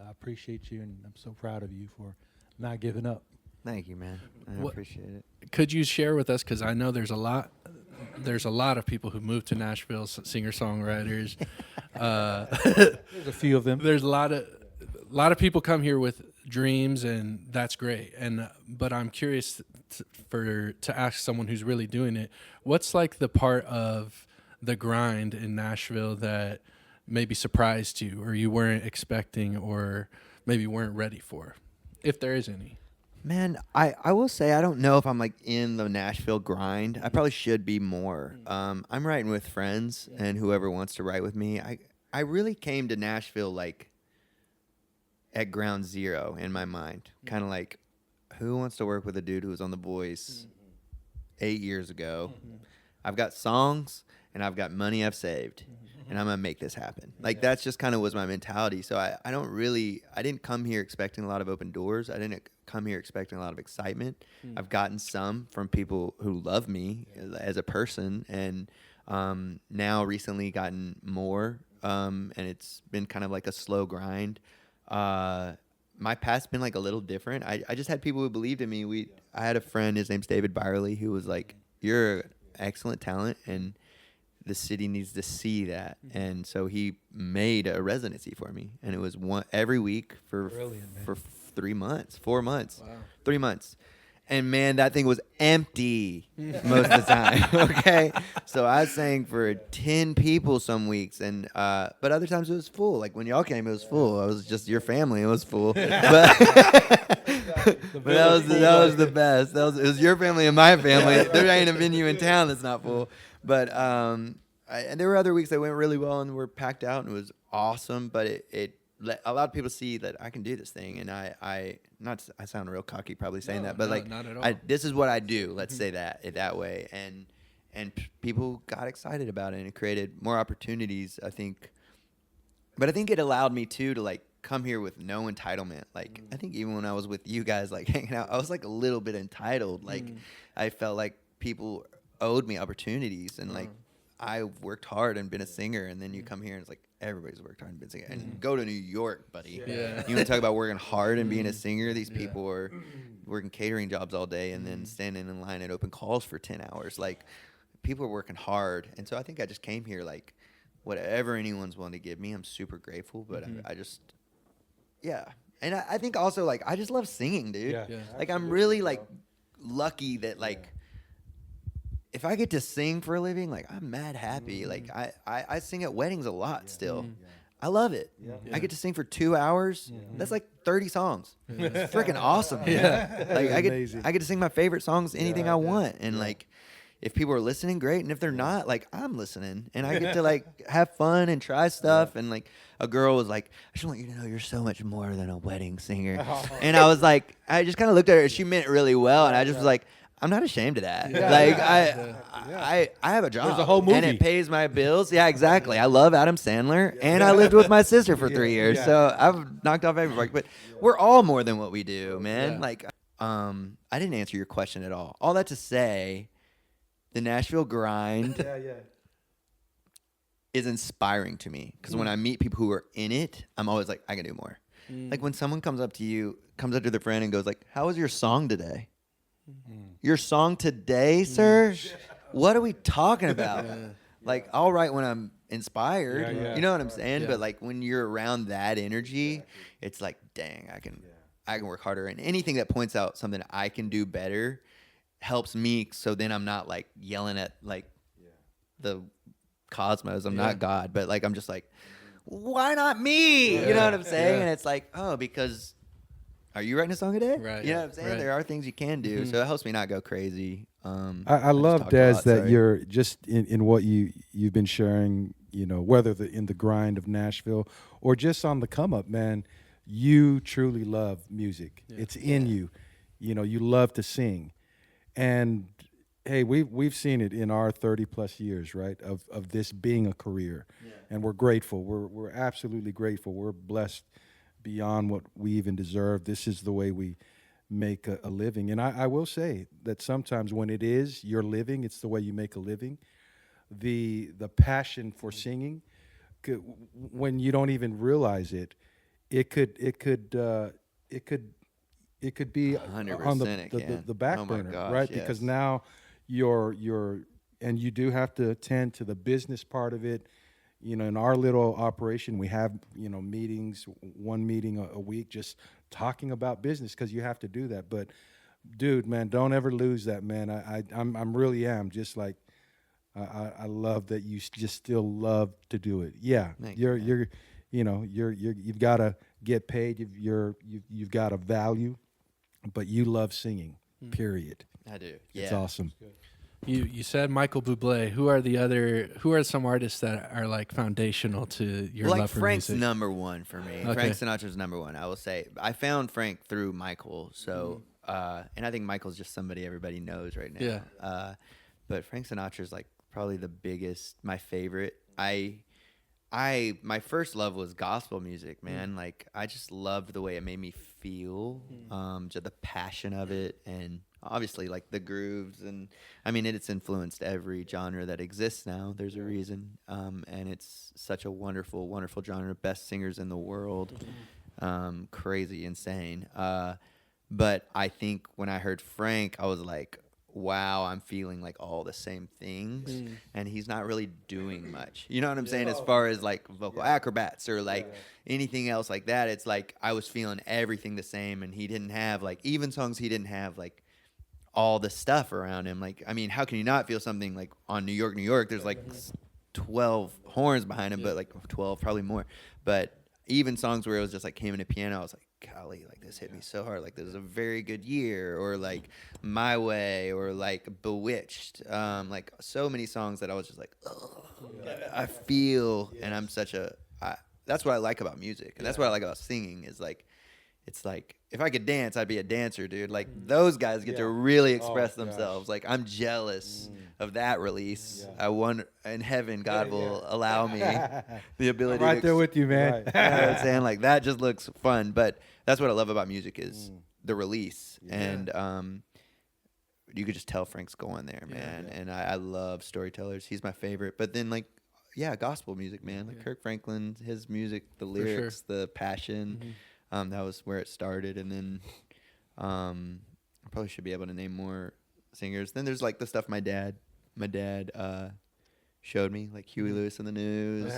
[SPEAKER 3] appreciate you, and I'm so proud of you for not giving up.
[SPEAKER 2] Thank you, man. I appreciate it.
[SPEAKER 1] Could you share with us, because I know there's a lot of people who move to Nashville, singer-songwriters.
[SPEAKER 3] There's a few of them.
[SPEAKER 1] There's a lot of people come here with dreams, and that's great. But I'm curious to ask someone who's really doing it, what's like the part of the grind in Nashville that maybe surprised you, or you weren't expecting, or maybe weren't ready for, if there is any?
[SPEAKER 2] Man, I will say I don't know if I'm like in the Nashville grind. I probably should be more. I'm writing with friends and whoever wants to write with me. I really came to Nashville like at ground zero in my mind. Kind of like, who wants to work with a dude who was on The Voice 8 years ago? I've got songs and I've got money I've saved. And I'm going to make this happen. Like, that's just kind of was my mentality. So I didn't come here expecting a lot of open doors. I didn't come here expecting a lot of excitement. I've gotten some from people who love me as a person, and now recently gotten more. And it's been kind of like a slow grind. My past's been like a little different. I just had people who believed in me. I had a friend, his name's David Byerly, who was like, "You're an excellent talent, and the city needs to see that." And so he made a residency for me, and it was one every week for 3 months, 4 months, 3 months. And man, that thing was empty most of the time. Okay, so I sang for 10 people some weeks, and but other times it was full. Like when y'all came, it was full. I was just your family; it was full. But that was the best. It was your family and my family. There ain't a venue in town that's not full. But and there were other weeks that went really well and were packed out, and it was awesome. But it allowed people to see that I can do this thing, and I sound real cocky probably saying that, but like
[SPEAKER 1] not at all.
[SPEAKER 2] This is what I do. Let's say that way, and people got excited about it, and it created more opportunities, I think. But I think it allowed me too to like come here with no entitlement. Like I think even when I was with you guys like hanging out, I was like a little bit entitled. Like I felt like people owed me opportunities, and like I worked hard and been a singer, and then you come here and it's like everybody's worked hard and been a singer. And go to New York, buddy.
[SPEAKER 1] Yeah.
[SPEAKER 2] You want to talk about working hard and being a singer? These people are working catering jobs all day and then standing in line at open calls for 10 hours. Like people are working hard, and so I think I just came here like whatever anyone's willing to give me, I'm super grateful. But I just and I think also like I just love singing, dude. Like I'm really like lucky that like if I get to sing for a living, like I'm mad happy. Like I sing at weddings a lot still. I love it. I get to sing for 2 hours. That's like 30 songs. It's freaking awesome. Like I get to sing my favorite songs, anything I want. And like if people are listening, great. And if they're not, like I'm listening. And I get to like have fun and try stuff. And like a girl was like, "I just want you to know you're so much more than a wedding singer." And I was like, I just kind of looked at her. She meant it really well. And I just was like, I'm not ashamed of that. Like I have a job.
[SPEAKER 3] There's a whole movie.
[SPEAKER 2] And it pays my bills. Yeah, exactly. I love Adam Sandler, and I lived with my sister for 3 years, so I've knocked off every mark. But we're all more than what we do, man. Like, I didn't answer your question at all. All that to say, the Nashville grind is inspiring to me, because when I meet people who are in it, I'm always like, I can do more. Like when someone comes up to their friend and goes like, "How was your song today?" Your song today, sir? What are we talking about? Like I'll write when I'm inspired.
[SPEAKER 3] Yeah, yeah.
[SPEAKER 2] You know what I'm saying?
[SPEAKER 1] Yeah.
[SPEAKER 2] But like when you're around that energy, it's like, dang, I can work harder. And anything that points out something I can do better helps me. So then I'm not like yelling at like the cosmos. I'm not God, but like I'm just like, why not me? You know what I'm saying?
[SPEAKER 1] Yeah.
[SPEAKER 2] And it's like, oh, because are you writing a song a day?
[SPEAKER 1] Right.
[SPEAKER 2] You know what I'm saying?
[SPEAKER 1] Right.
[SPEAKER 2] There are things you can do. So it helps me not go crazy.
[SPEAKER 4] I
[SPEAKER 2] just
[SPEAKER 4] love
[SPEAKER 2] talked a
[SPEAKER 4] Dez
[SPEAKER 2] lot,
[SPEAKER 4] that
[SPEAKER 2] sorry.
[SPEAKER 4] you're just in what you've been sharing, you know, whether in the grind of Nashville or just on the come up, man. You truly love music. It's in you. You know, you love to sing. And hey, we've seen it in our 30 plus years, right? Of this being a career. And we're grateful. We're absolutely grateful. We're blessed beyond what we even deserve. This is the way we make a living. And I will say that sometimes when it is your living, it's the way you make a living. The passion for singing, when you don't even realize it, it could be
[SPEAKER 2] 100%
[SPEAKER 4] on
[SPEAKER 2] it can.
[SPEAKER 4] the back
[SPEAKER 2] Oh my
[SPEAKER 4] burner,
[SPEAKER 2] gosh,
[SPEAKER 4] right?
[SPEAKER 2] yes.
[SPEAKER 4] Because now you're and you do have to attend to the business part of it. You know, in our little operation, we have, you know, meetings, one meeting a week, just talking about business because you have to do that. But, dude, man, don't ever lose that, man. I'm really am just like I love that you just still love to do it. Yeah,
[SPEAKER 2] Thank you, man.
[SPEAKER 4] you've got to get paid. You've got a value, but you love singing. Period.
[SPEAKER 2] I do.
[SPEAKER 4] It's
[SPEAKER 2] Yeah.
[SPEAKER 4] awesome.
[SPEAKER 1] You said Michael Bublé. Who are some artists that are like foundational to your
[SPEAKER 2] Well, like
[SPEAKER 1] love for
[SPEAKER 2] Frank's
[SPEAKER 1] music?
[SPEAKER 2] number one for me.
[SPEAKER 1] Okay.
[SPEAKER 2] Frank Sinatra's number one. I will say I found Frank through Michael. So, and I think Michael's just somebody everybody knows right now.
[SPEAKER 1] Yeah.
[SPEAKER 2] But Frank Sinatra's like probably the biggest, my favorite. My first love was gospel music, man. Like I just loved the way it made me feel, just the passion of it, and obviously like the grooves, and I mean it's influenced every genre that exists now. There's a reason, and it's such a wonderful, wonderful genre. Best singers in the world, crazy, insane. But I think when I heard Frank, I was like, wow, I'm feeling like all the same things, and he's not really doing much. You know what I'm saying? As far as like vocal acrobats or like anything else like that, it's like I was feeling everything the same, and he didn't have like even songs he didn't have like all the stuff around him. Like, I mean, how can you not feel something like on New York, New York? There's like 12 horns behind him, but like 12, probably more. But even songs where it was just like him and a piano, I was like, golly, like this hit me so hard. Like this is a very good year, or like My Way, or like Bewitched. Like so many songs that I was just like, oh, I feel, and I'm such a. That's what I like about music, and that's what I like about singing. Is like, it's like if I could dance, I'd be a dancer, dude. Like those guys get to really express themselves. Like I'm jealous of that release. I wonder in heaven, God will allow me the ability.
[SPEAKER 4] I'm right
[SPEAKER 2] to
[SPEAKER 4] there with you, man.
[SPEAKER 2] you know what I'm saying? Like that just looks fun. But that's what I love about music is the release. And you could just tell Frank's going there, man. And I love storytellers. He's my favorite. But then like, yeah, gospel music, man. Like Kirk Franklin, his music, the lyrics, the passion. That was where it started. And then I probably should be able to name more singers. Then there's like the stuff my dad showed me, like Huey Lewis and the News,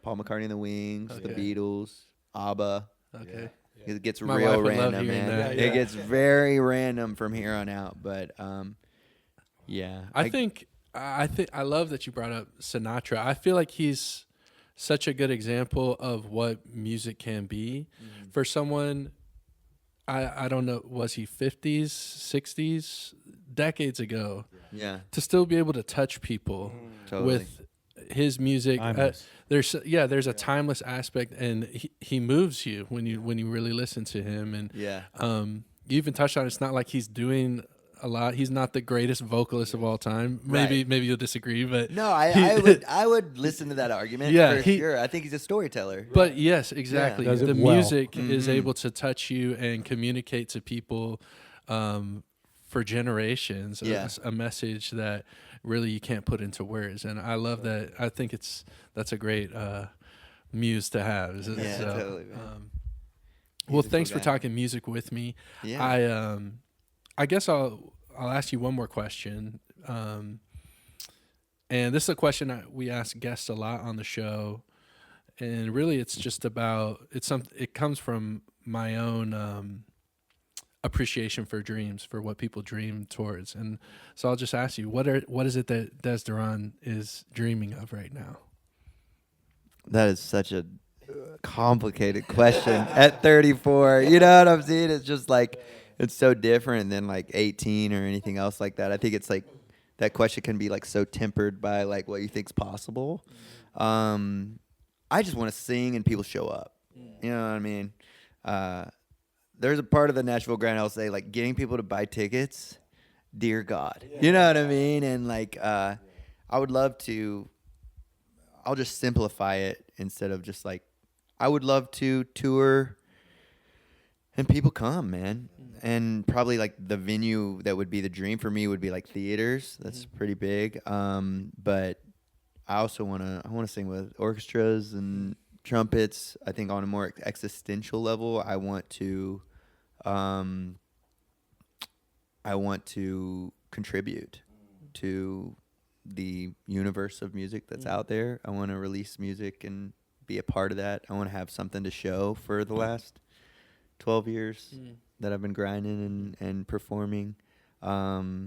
[SPEAKER 2] Paul McCartney and the Wings, the Beatles, ABBA.
[SPEAKER 1] Okay.
[SPEAKER 2] It gets
[SPEAKER 1] My
[SPEAKER 2] real
[SPEAKER 1] wife would love
[SPEAKER 2] random,
[SPEAKER 1] hearing
[SPEAKER 2] man.
[SPEAKER 1] that.
[SPEAKER 2] It gets very random from here on out. But yeah,
[SPEAKER 1] I think I love that you brought up Sinatra. I feel like he's such a good example of what music can be for someone. I don't know, was he 50s, 60s, decades ago, to still be able to touch people
[SPEAKER 2] Totally.
[SPEAKER 1] with his music.
[SPEAKER 3] Timeless.
[SPEAKER 1] There's a timeless aspect, and he moves you when you really listen to him. And you even touched on, it's not like he's doing a lot. He's not the greatest vocalist of all time. Maybe you'll disagree, but
[SPEAKER 2] No, I would listen to that argument for sure. I think he's a storyteller.
[SPEAKER 1] But yes, exactly.
[SPEAKER 3] Does it
[SPEAKER 1] The
[SPEAKER 3] well.
[SPEAKER 1] music is able to touch you and communicate to people for generations. A message that really you can't put into words. And I love that. I think that's a great muse to have.
[SPEAKER 2] Totally, man.
[SPEAKER 1] Well, thanks for talking music with me.
[SPEAKER 2] Yeah.
[SPEAKER 1] I guess I'll ask you one more question. And this is a question we ask guests a lot on the show, and really it's just about it comes from my own appreciation for dreams, for what people dream towards. And so I'll just ask you, what is it that Dez Duron is dreaming of right now?
[SPEAKER 2] That is such a complicated question at 34. You know what I'm saying? It's just like, it's so different than like 18 or anything else like that. I think it's like that question can be like so tempered by like what you think's possible. I just want to sing and people show up. You know what I mean? There's a part of the Nashville grind I'll say, like, getting people to buy tickets, dear God. You know what I mean? And like, I would love to, I'll just simplify it instead of just like, I would love to tour and people come, man. And probably like the venue that would be the dream for me would be like theaters. That's pretty big. But I also want to sing with orchestras and trumpets. I think on a more existential level, I want to contribute to the universe of music that's out there. I want to release music and be a part of that. I want to have something to show for the last 12 years that I've been grinding and performing. So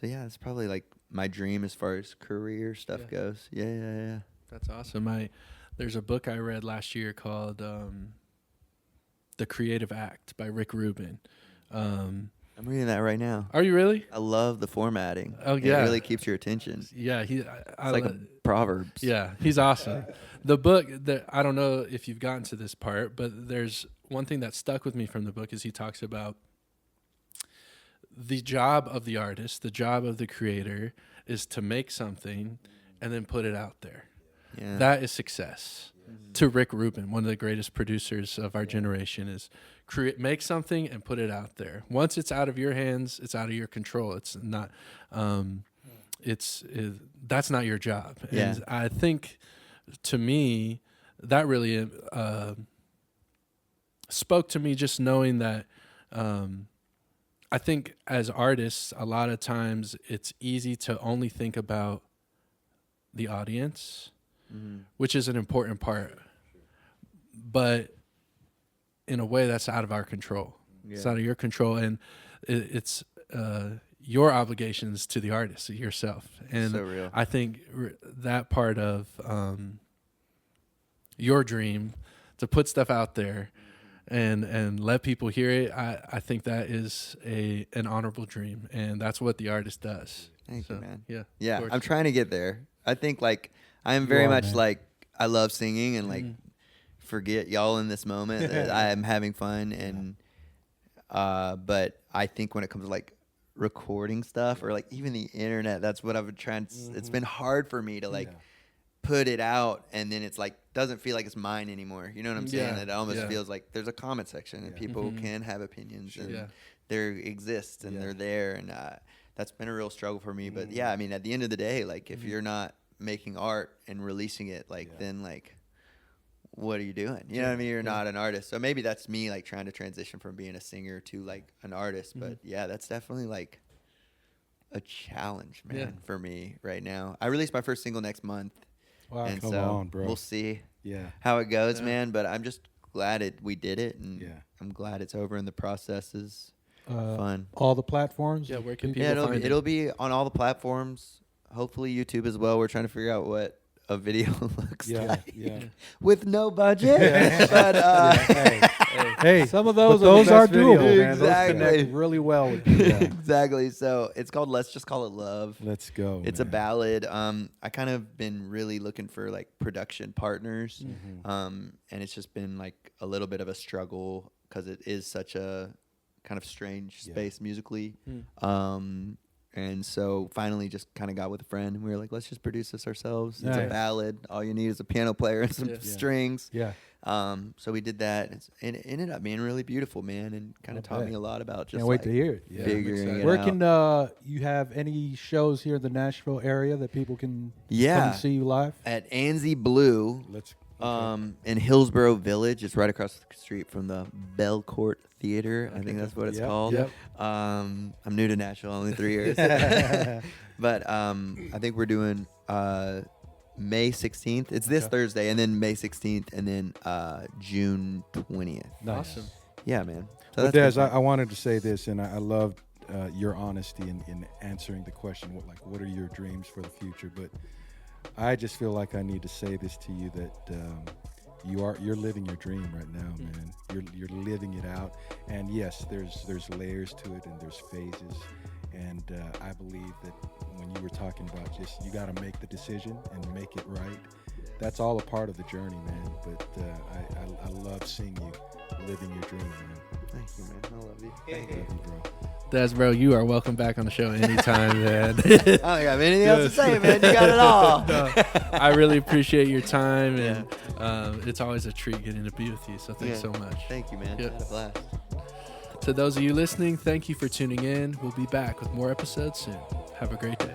[SPEAKER 2] yeah, it's probably like my dream as far as career stuff goes. Yeah.
[SPEAKER 1] That's awesome. There's a book I read last year called The Creative Act by Rick Rubin.
[SPEAKER 2] I'm reading that right now.
[SPEAKER 1] Are you really?
[SPEAKER 2] I love the formatting.
[SPEAKER 1] Oh, yeah.
[SPEAKER 2] It really keeps your attention.
[SPEAKER 1] Yeah,
[SPEAKER 2] It's like a Proverbs.
[SPEAKER 1] Yeah, he's awesome. The book, I don't know if you've gotten to this part, but there's one thing that stuck with me from the book is he talks about the job of the artist, the job of the creator is to make something and then put it out there.
[SPEAKER 2] Yeah.
[SPEAKER 1] That is success. To Rick Rubin, one of the greatest producers of our generation, is make something and put it out there. Once it's out of your hands, it's out of your control. It's not. That's not your job.
[SPEAKER 2] Yeah.
[SPEAKER 1] And I think, to me, that really spoke to me. Just knowing that, I think as artists, a lot of times it's easy to only think about the audience. Which is an important part, but in a way that's out of our control. Yeah. It's out of your control, and it's your obligations to the artist, yourself. And
[SPEAKER 2] so real.
[SPEAKER 1] I think that part of your dream to put stuff out there and let people hear it, I think that is an honorable dream, and that's what the artist does.
[SPEAKER 2] Thank you, man.
[SPEAKER 1] Yeah.
[SPEAKER 2] I'm trying to get there. I think like I am very much like I love singing and like forget y'all in this moment that I am having fun and but I think when it comes to like recording stuff or like even the internet, that's what I've been trying to, it's been hard for me to like put it out and then it's like doesn't feel like it's mine anymore. You know what I'm saying? It almost feels like there's a comment section and people can have opinions and there exists and they're there and that's been a real struggle for me. But yeah, I mean at the end of the day, like if you're not making art and releasing it, like then like what are you doing? You know what I mean? You're not an artist. So maybe that's me like trying to transition from being a singer to like an artist. But yeah, that's definitely like a challenge, man, for me right now. I released my first single next month.
[SPEAKER 3] Wow,
[SPEAKER 2] and
[SPEAKER 4] come
[SPEAKER 2] so
[SPEAKER 4] on, bro.
[SPEAKER 2] We'll see
[SPEAKER 4] Yeah.
[SPEAKER 2] how it goes, man. But I'm just glad we did it, and
[SPEAKER 4] Yeah.
[SPEAKER 2] I'm glad it's over and the process is fun.
[SPEAKER 3] All the platforms.
[SPEAKER 1] Yeah, where can
[SPEAKER 3] people
[SPEAKER 1] people
[SPEAKER 2] Yeah,
[SPEAKER 1] find
[SPEAKER 2] it'll be on all the platforms. Hopefully YouTube as well. We're trying to figure out what a video looks like with no budget. But
[SPEAKER 3] Hey, some of those are doable, man. Those connect really well with people.
[SPEAKER 2] Exactly. So it's called Let's Just Call It Love.
[SPEAKER 4] Let's go.
[SPEAKER 2] It's a ballad. I kind of been really looking for like production partners, and it's just been like a little bit of a struggle because it is such a kind of strange space musically. And so finally just kind of got with a friend and we were like, let's just produce this ourselves. It's a ballad. All you need is a piano player and some strings.
[SPEAKER 3] Yeah.
[SPEAKER 2] So we did that. And it ended up being really beautiful, man, and kind of taught me a lot about just
[SPEAKER 3] Can't wait to hear it.
[SPEAKER 2] figuring it
[SPEAKER 3] Where
[SPEAKER 2] out.
[SPEAKER 3] Can you have any shows here in the Nashville area that people can come and see you live?
[SPEAKER 2] At Anzi Blue. In Hillsborough Village. It's right across the street from the Belcourt Theater. I think that's what it's called.
[SPEAKER 1] Yep.
[SPEAKER 2] I'm new to Nashville, only 3 years. But I think we're doing May 16th. It's this Thursday, and then May 16th, and then June 20th.
[SPEAKER 3] Nice.
[SPEAKER 1] Awesome.
[SPEAKER 2] Yeah, man.
[SPEAKER 4] Well, Dez, I wanted to say this, and I loved your honesty in answering the question, what are your dreams for the future? But I just feel like I need to say this to you, that you're living your dream right now, man. You're living it out, and yes, there's layers to it, and there's phases, and I believe that when you were talking about just you got to make the decision and make it right. That's all a part of the journey, man. But I love seeing you living your dream, man.
[SPEAKER 2] Thank you, man. I love you. Thank you.
[SPEAKER 4] Love you, bro.
[SPEAKER 1] Des, bro, you are welcome back on the show anytime, man.
[SPEAKER 2] I don't have anything else to say, man. You got it all.
[SPEAKER 1] No, I really appreciate your time, and it's always a treat getting to be with you. So thanks so much.
[SPEAKER 2] Thank you, man.
[SPEAKER 1] Yep.
[SPEAKER 2] I had a blast.
[SPEAKER 1] To those of you listening, thank you for tuning in. We'll be back with more episodes soon. Have a great day.